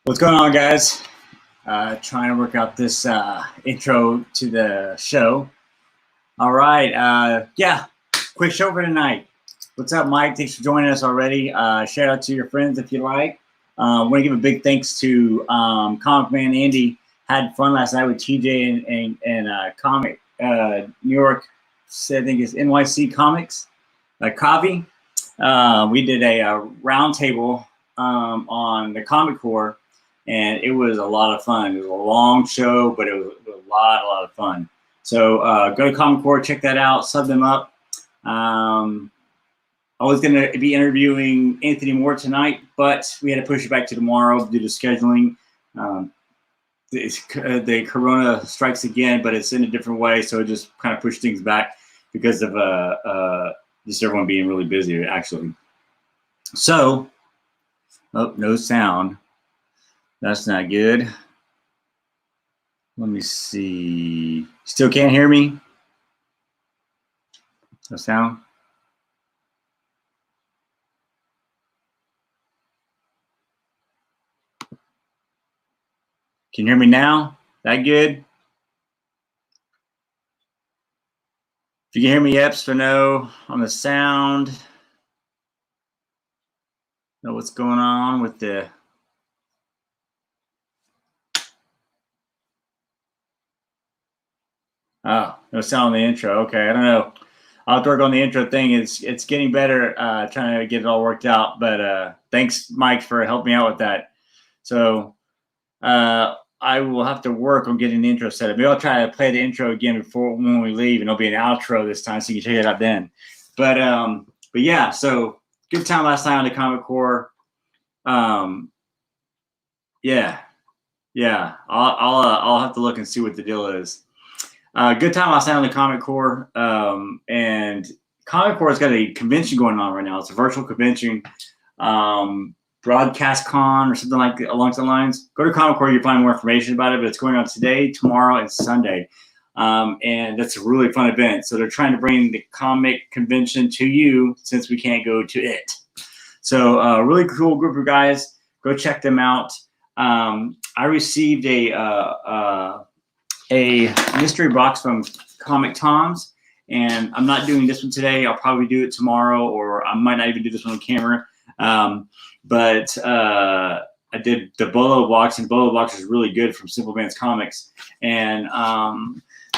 What's going on, guys? Trying to work out this intro to the show. All right. Yeah, quick show for tonight. What's up, Mike? Thanks for joining us already. Shout out to your friends if you like. I want to give a big thanks to Comic Man Andy. Had fun last night with TJ and Comic New York. I think it's NYC Comics. Kavi. We did a round table on the Comic Core. And it was a lot of fun. It was a long show, but it was a lot of fun. So go to Common Core, check that out, sub them up. I was going to be interviewing Anthony Moore tonight, but we had to push it back to tomorrow due to scheduling. The Corona strikes again, but it's in a different way, so it just kind of pushed things back because of just everyone being really busy, actually. So, oh, no sound. That's not good. Let me see. Still can't hear me? No sound? Can you hear me now? That good? If you can hear me, yeps or no on the sound. Know what's going on with the... Oh, no sound on the intro. Okay, I don't know. I'll have to work on the intro thing. It's getting better, trying to get it all worked out. But thanks, Mike, for helping me out with that. So I will have to work on getting the intro set up. Maybe I'll try to play the intro again before when we leave, and it'll be an outro this time, so you can check it out then. But yeah, so good time last night on the Comic Core. Yeah. I'll have to look and see what the deal is. Good time last night on the Comic Core, and Comic Core has got a convention going on right now. It's a virtual convention, Broadcast Con or something like along those lines. Go to Comic Core, you'll find more information about it. But it's going on today, tomorrow, and Sunday, and that's a really fun event. So they're trying to bring the comic convention to you since we can't go to it. So a really cool group of guys. Go check them out. I received a mystery box from Comic Tom's, and I'm not doing this one today. I'll probably do it tomorrow, or I might not even do this one on camera. But I did the Bolo box, and Bolo box is really good from Simple Man's Comics. And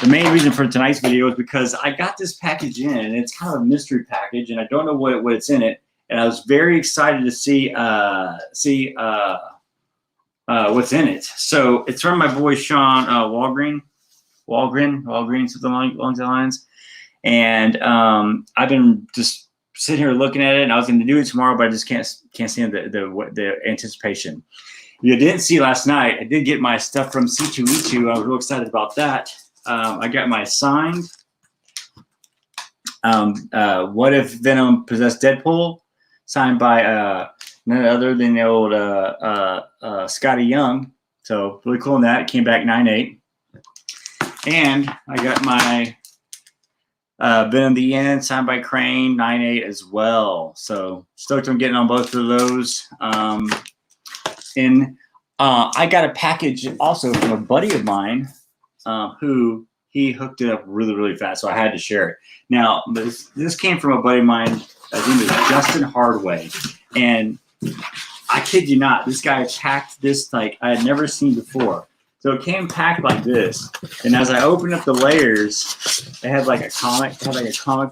the main reason for tonight's video is because I got this package in, and it's kind of a mystery package, and I don't know what it's in it. And I was very excited to see what's in it. So it's from my boy Sean Walgreen, something along the lines. And I've been just sitting here looking at it, and I was going to do it tomorrow, but I just can't stand the anticipation. You didn't see last night, I did get my stuff from C2E2. I was real excited about that. I got my signed What If Venom Possessed Deadpool, signed by none other than the old Scotty Young. So really cool in that. It came back 9.8. And I got my Venom the End, signed by Crane, 9.8 as well. So stoked on getting on both of those. I got a package also from a buddy of mine who he hooked it up really fast, so I had to share it. Now, this came from a buddy of mine. His name is Justin Hardway. And I kid you not, this guy packed this like I had never seen before. So it came packed like this. And as I opened up the layers, it had like a comic,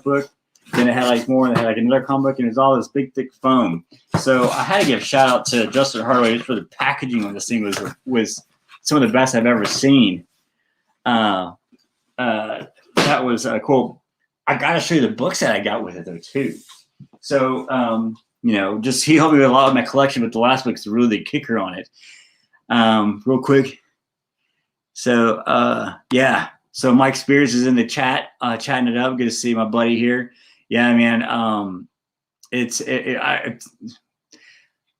book. Then it had like more, and it had like another comic book, and it was all this big, thick foam. So I had to give a shout out to Justin Hardway for the packaging on this thing was some of the best I've ever seen. That was cool. I got to show you the books that I got with it though too. So just he helped me with a lot of my collection, but the last book is really the kicker on it. Real quick. So yeah. So Mike Spears is in the chat, chatting it up. Good to see my buddy here. Yeah, man.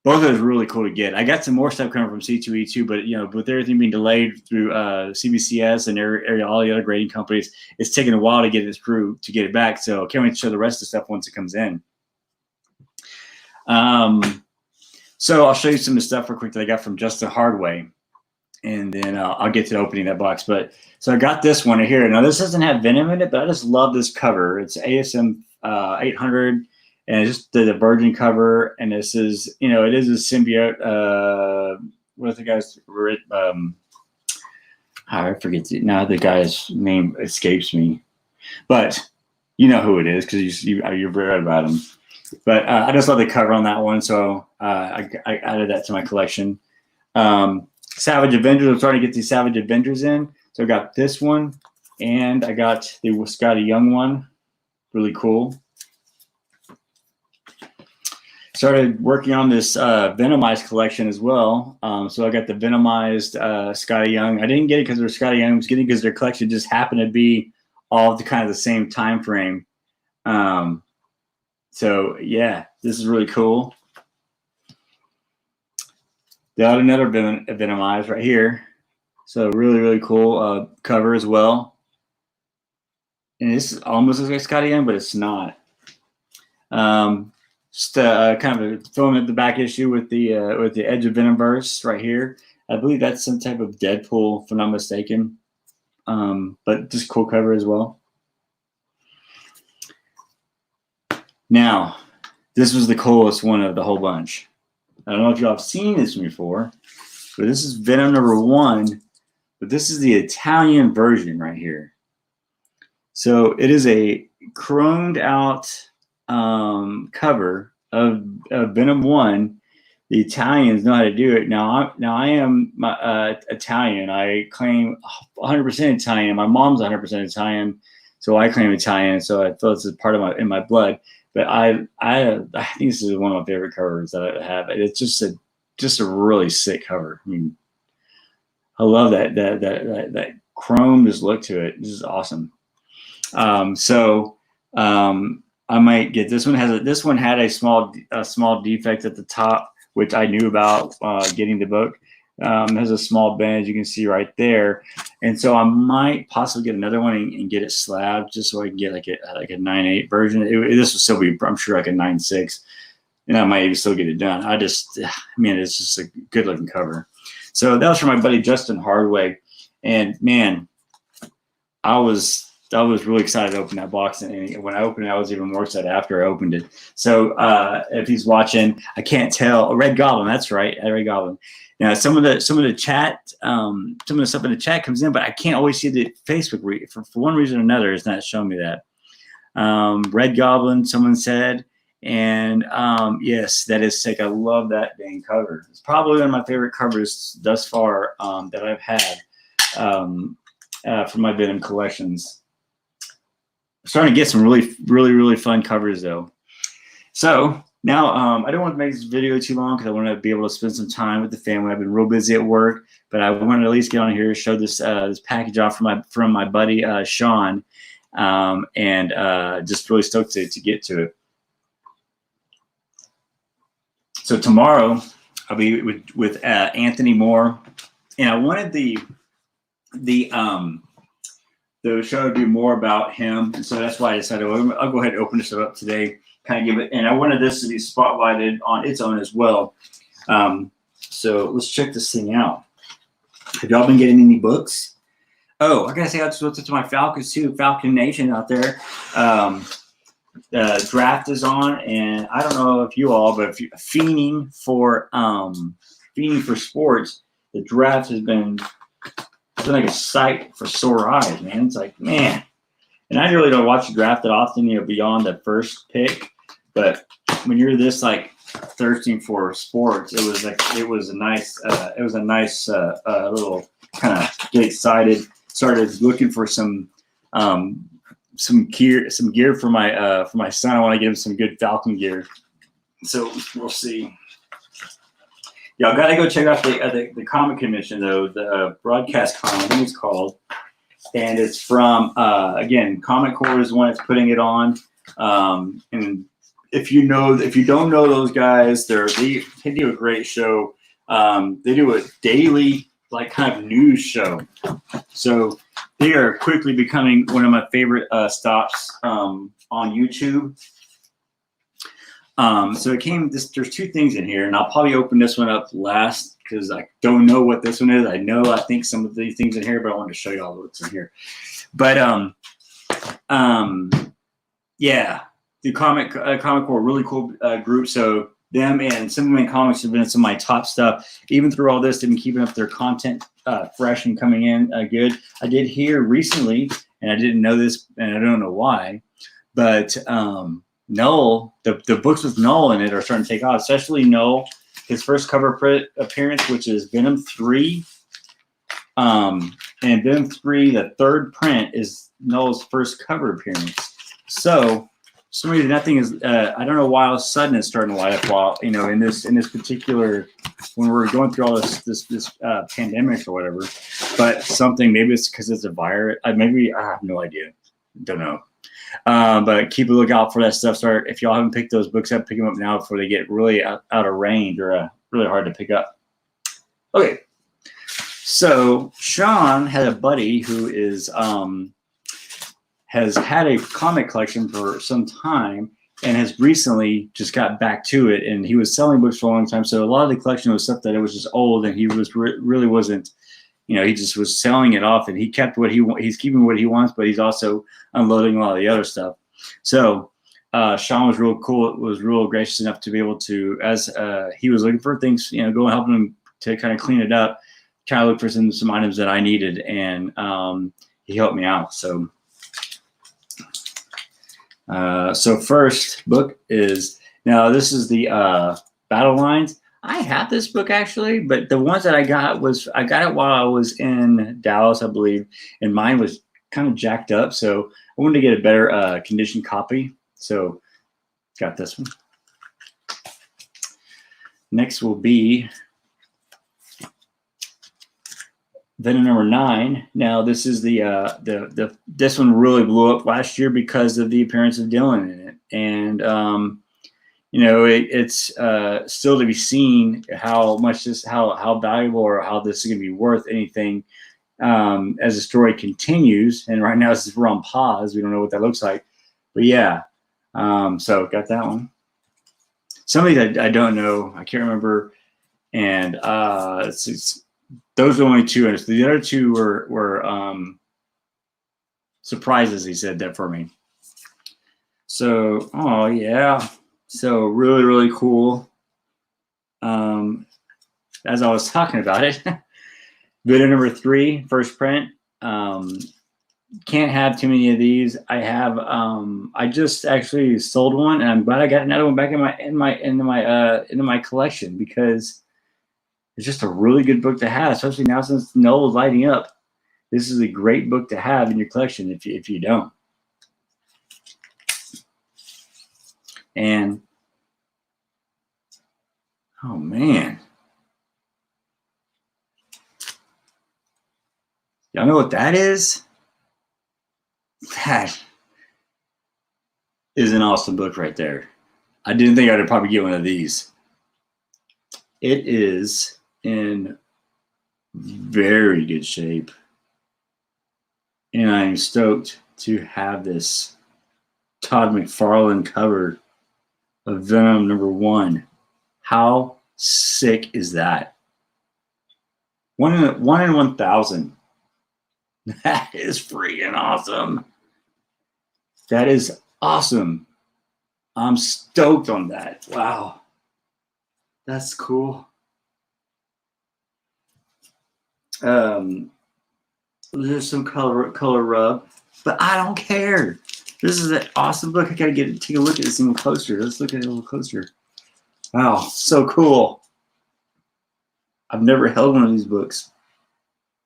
Both of those are really cool to get. I got some more stuff coming from C2E2, but with everything being delayed through CBCS and all the other grading companies, it's taking a while to get it through to get it back. So can't wait to show the rest of the stuff once it comes in. So I'll show you some of the stuff real quick that I got from Justin Hardway, and then I'll get to opening that box. But so I got this one right here. Now this doesn't have Venom in it, but I just love this cover. It's ASM 800, and it's just the Virgin cover. And this is, you know, it is a symbiote. What the guy's? I forget the guy's name escapes me, but you know who it is because you've read about him. But I just love the cover on that one, so I added that to my collection. Savage Avengers. I'm starting to get these Savage Avengers in. So I got this one, and I got the Scotty Young one. Really cool. Started working on this Venomized collection as well. So I got the Venomized Scotty Young. I didn't get it because they're Scotty Young. I was getting it because their collection just happened to be all the kind of the same time frame. So yeah, this is really cool. Got another Venomized right here. So really, really cool cover as well. And this is almost looks like Scotty Young, but it's not. Just kind of throwing at the back issue with the Edge of Venomverse right here. I believe that's some type of Deadpool, if I'm not mistaken. But just cool cover as well. Now, this was the coolest one of the whole bunch. I don't know if y'all have seen this before, but this is Venom #1, but this is the Italian version right here. So it is a chromed out cover of Venom 1. The Italians know how to do it. Now I am Italian. I claim 100% Italian. My mom's 100% Italian, so I claim Italian. So I feel this is part of my blood. But I think this is one of my favorite covers that I have. It's just a really sick cover. I mean, I love that chrome just look to it. This is awesome. I might get this one. This one had a small defect at the top, which I knew about getting the book. It has a small bend, as you can see right there, and so I might possibly get another one and get it slabbed just so I can get like a 9.8 version. This will still be, I'm sure, like a 9.6, and I might even still get it done. It's just a good looking cover. So that was for my buddy Justin Hardway, and man, I was really excited to open that box, and when I opened it, I was even more excited after I opened it. So if he's watching, I can't tell. Red Goblin, that's right, Red Goblin. Now some of the chat, some of the stuff in the chat comes in, but I can't always see the Facebook for one reason or another. It's not showing me that. Red Goblin, someone said, and yes, that is sick. I love that dang cover. It's probably one of my favorite covers thus far that I've had for my Venom collections. I'm starting to get some really fun covers though. So now I don't want to make this video too long because I want to be able to spend some time with the family. I've been real busy at work, but I wanted to at least get on here and show this this package off from my buddy Sean, and just really stoked to get to it. So tomorrow I'll be with Anthony Moore, and I wanted the show to do more about him, and so that's why I decided I'll go ahead and open this up today, kind of give it, and I wanted this to be spotlighted on its own as well. So let's check this thing out. Have y'all been getting any books? Oh, I gotta say, I just looked to my Falcons too, Falcon Nation out there. Draft is on, and I don't know if you all, but if you're fiending for sports, the draft has been like a sight for sore eyes, man. It's like, man. And I really don't watch the draft that often, beyond the first pick. But when you're this like thirsting for sports, it was a nice little kind of get excited. Started looking for some gear for my son. I want to get him some good Falcon gear. So we'll see. Y'all got to go check out the comic convention though, the broadcast con, I think it's called, and it's from again, Comic Core is the one that's putting it on. And if you don't know those guys, they do a great show. They do a daily like kind of news show, so they are quickly becoming one of my favorite stops on YouTube. So it came. There's two things in here, and I'll probably open this one up last because I don't know what this one is. I think some of these things in here, but I wanted to show you all what's in here. But yeah, the comic core, really cool group. So them and Simpleman Comics have been some of my top stuff. Even through all this, they've been keeping up their content fresh and coming in good. I did hear recently, and I didn't know this, and I don't know why, but Noel, the books with Noel in it are starting to take off, especially Noel, his first cover appearance, which is Venom 3. And Venom 3, the third print, is Noel's first cover appearance. So, for some reason, that thing is, I don't know why all of a sudden it's starting to light up while, in this particular, when we're going through all this pandemic or whatever, but something, maybe it's because it's a virus. Maybe, I have no idea. Don't know. But keep a lookout for that stuff. If y'all haven't picked those books up, pick them up now before they get really out of range or really hard to pick up. Okay. So Sean had a buddy who has had a comic collection for some time and has recently just got back to it. And he was selling books for a long time. So a lot of the collection was stuff that it was just old, and he was really wasn't, he just was selling it off, and he kept he's keeping what he wants, but he's also unloading a lot of the other stuff. So Sean was real cool. Was real gracious enough to be able to, as he was looking for things, go and help him to kind of clean it up, kind of look for some items that I needed, and he helped me out. So first book is, now this is the Battle Lines. I have this book actually, but the ones that I got it while I was in Dallas, I believe, and mine was kind of jacked up. So I wanted to get a better condition copy. So got this one. Next will be Venom number 9. Now this is this one really blew up last year because of the appearance of Dylan in it, and it's still to be seen how much how valuable or how this is going to be worth anything as the story continues. And right now we're on pause. We don't know what that looks like, but yeah. So got that one. Somebody that I don't know, I can't remember, and those are only two. And the other two were surprises. He said that for me. So, oh yeah. So really, really cool. As I was talking about it, video number 3, first print. Can't have too many of these. I have. I just actually sold one, and I'm glad I got another one back into my collection, because it's just a really good book to have, especially now since Noel's lighting up. This is a great book to have in your collection if you don't. And oh man, y'all know what that is? That is an awesome book right there. I didn't think I'd probably get one of these. It is in very good shape, and I'm stoked to have this Todd McFarlane cover of Venom number 1. How sick is that? 1 in 1,000. That is freaking awesome. That is awesome. I'm stoked on that. Wow. That's cool. There's some color rub, but I don't care. This is an awesome book. I gotta take a look at this even closer. Let's look at it a little closer. Wow, so cool. I've never held one of these books.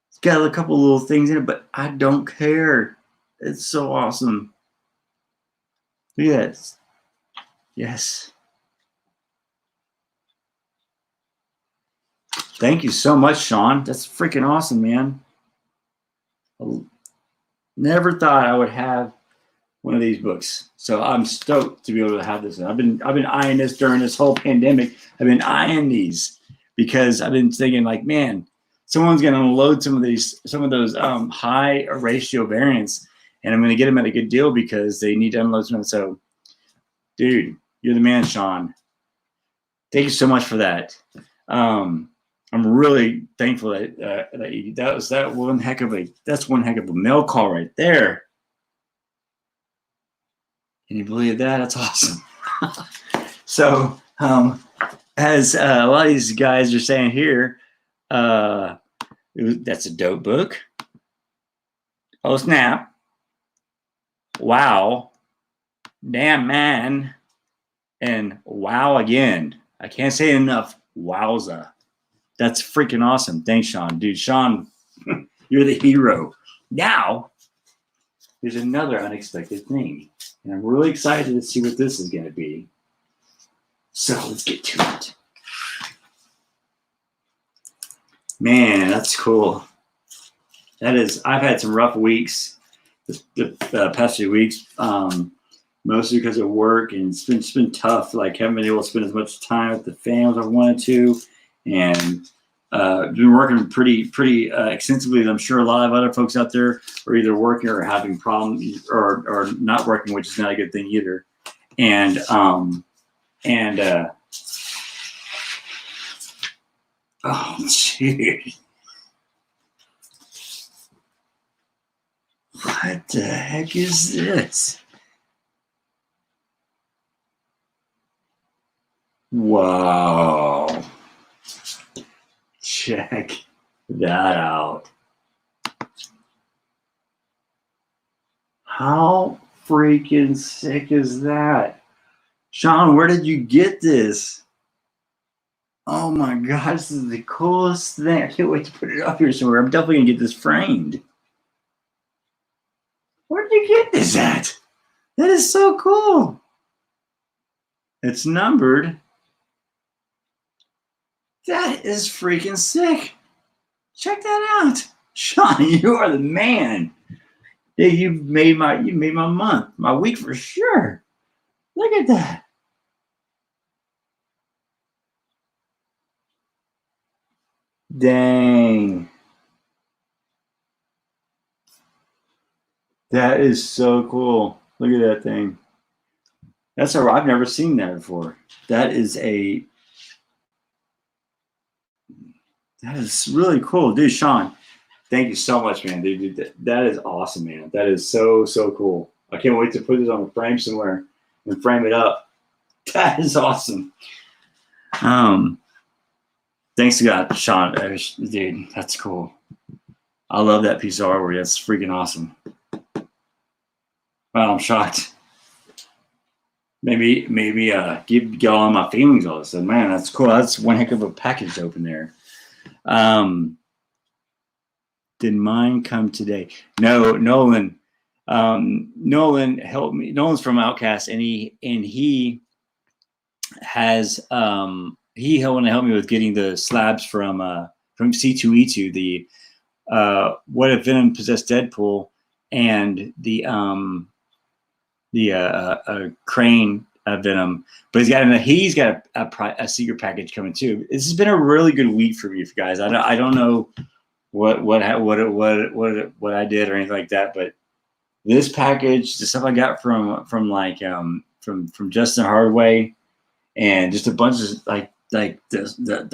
It's got a couple little things in it, but I don't care. It's so awesome. Yes. Yes. Thank you so much, Sean. That's freaking awesome, man. I never thought I would have one of these books, so I'm stoked to be able to have this. I've been eyeing this during this whole pandemic. I've been eyeing these because I've been thinking, like, man, someone's going to unload some of those high ratio variants, and I'm going to get them at a good deal because they need to unload some. So, dude, You're the man, Sean. Thank you so much for that. I'm really thankful that that's one heck of a mail call right there. Can you believe that? That's awesome. So, as a lot of these guys are saying here, that's a dope book. Oh snap! Wow, damn man, and wow again. I can't say enough. Wowza. That's freaking awesome. Thanks, Sean. Dude, Sean, you're the hero. Now, there's another unexpected thing. And I'm really excited to see what this is going to be. So let's get to it. Man, that's cool. That is, I've had some rough weeks the past few weeks, mostly because of work, and it's been tough. Like, haven't been able to spend as much time with the family as I wanted to, and been working pretty extensively. I'm sure a lot of other folks out there are either working or having problems, or not working, which is not a good thing either. And oh, dude. What the heck is this? Wow. Check that out. How freaking sick is that? Sean, where did you get this? Oh my gosh, this is the coolest thing. I can't wait to put it up here somewhere. I'm definitely going to get this framed. Where did you get this at? That is so cool. It's numbered. That is freaking sick. Check that out. Sean, you are the man. Yeah, you made my month, my week for sure. Look at that. Dang. That is so cool. Look at that thing. That's I've never seen that before. That is really cool. Dude, Sean, thank you so much, man. Dude, that is awesome, man. That is so cool. I can't wait to put this on a frame somewhere and frame it up. That is awesome. Thanks to God, Sean. Dude, that's cool. I love that piece of artwork. That's freaking awesome. Wow, I'm shocked. Maybe get all my feelings all of a sudden. Man, that's cool. That's one heck of a package to open there. Did mine come today? No, Nolan. Nolan helped me. Nolan's from Outcast, and he has he want to help me with getting the slabs from C2E2, the What If Venom Possessed Deadpool, and the Crane Venom. But he's got a secret package coming too. This has been a really good week for you guys. I don't know what I did or anything like that, but this package, the stuff I got from Justin Hardway, and just a bunch of like the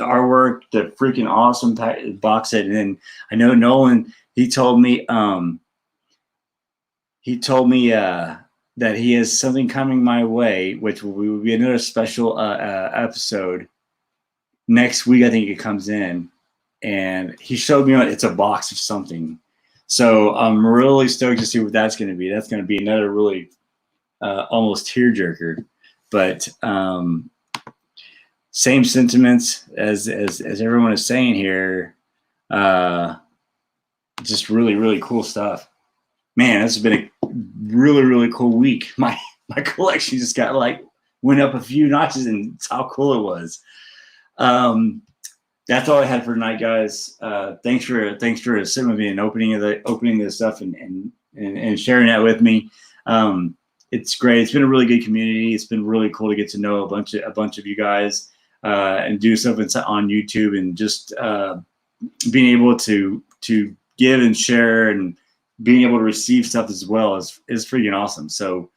artwork, the freaking awesome box set. And then I know Nolan, he told me that he has something coming my way, which will be another special episode next week. I think it comes in, and he showed me it's a box of something. So I'm really stoked to see what that's going to be. That's going to be another really almost tearjerker. But same sentiments as everyone is saying here. Just really cool stuff. Man, this has been a really cool week. My collection just went up a few notches, and it's how cool it was. That's all I had for tonight, guys. Thanks for sitting with me and opening this stuff and sharing that with me. It's great. It's been a really good community. It's been really cool to get to know a bunch of you guys and do stuff on YouTube, and just being able to give and share and being able to receive stuff as well is freaking awesome. So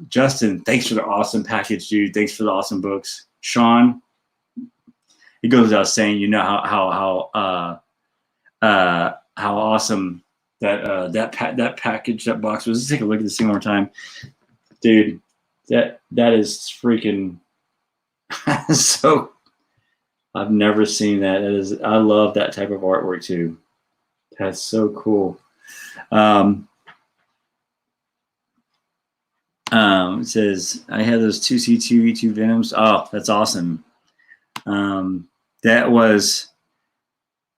Justin, thanks for the awesome package, dude. Thanks for the awesome books. Sean, it goes without saying, you know how awesome that package, that box was. Let's take a look at this thing one more time, dude. That is freaking so. I've never seen that. I love that type of artwork too. That's so cool. It says I have those 2C2E2 Venoms. Oh, that's awesome. That was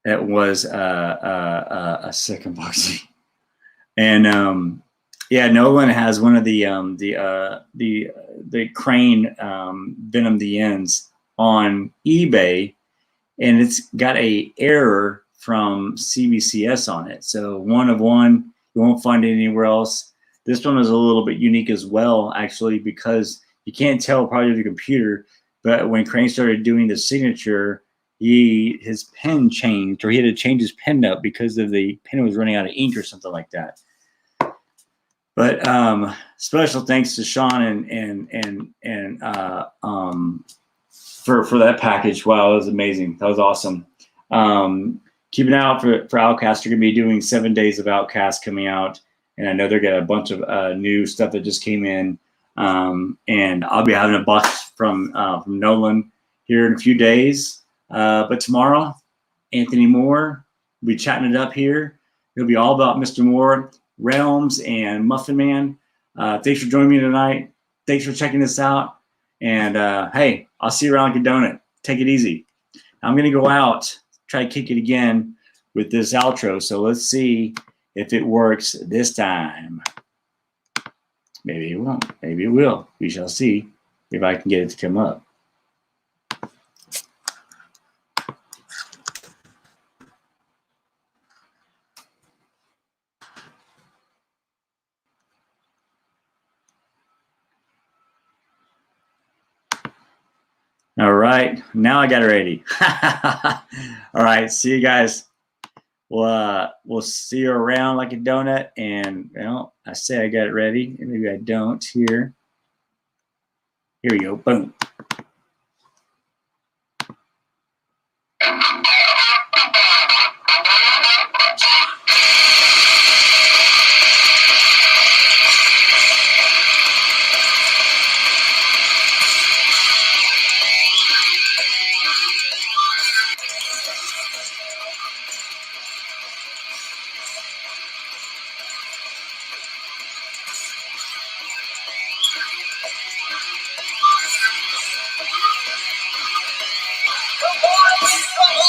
a sick unboxing. And yeah, Nolan has one of the crane Venom the ends on eBay, and it's got a error from CBCS on it. So one of one, you won't find it anywhere else. This one is a little bit unique as well, actually, because you can't tell probably with the computer, but when Crane started doing the signature, his pen changed, or he had to change his pen up because of the pen was running out of ink or something like that. But special thanks to Sean and for that package. Wow, it was amazing. That was awesome. Keep an eye out for Outcast. They're going to be doing 7 days of Outcast coming out, and I know they're got a bunch of new stuff that just came in. And I'll be having a box from Nolan here in a few days. But tomorrow, Anthony Moore will be chatting it up here. It'll be all about Mr. Moore, Realms, and Muffin Man. Thanks for joining me tonight. Thanks for checking this out. And hey, I'll see you around like a donut. Take it easy. I'm going to go out, try to kick it again with this outro. So let's see if it works this time. Maybe it won't. Maybe it will. We shall see if I can get it to come up. All right. Now I got it ready. All right. See you guys. We'll see you around like a donut. And well, I say I got it ready, and maybe I don't here. Here we go. Boom. Come on,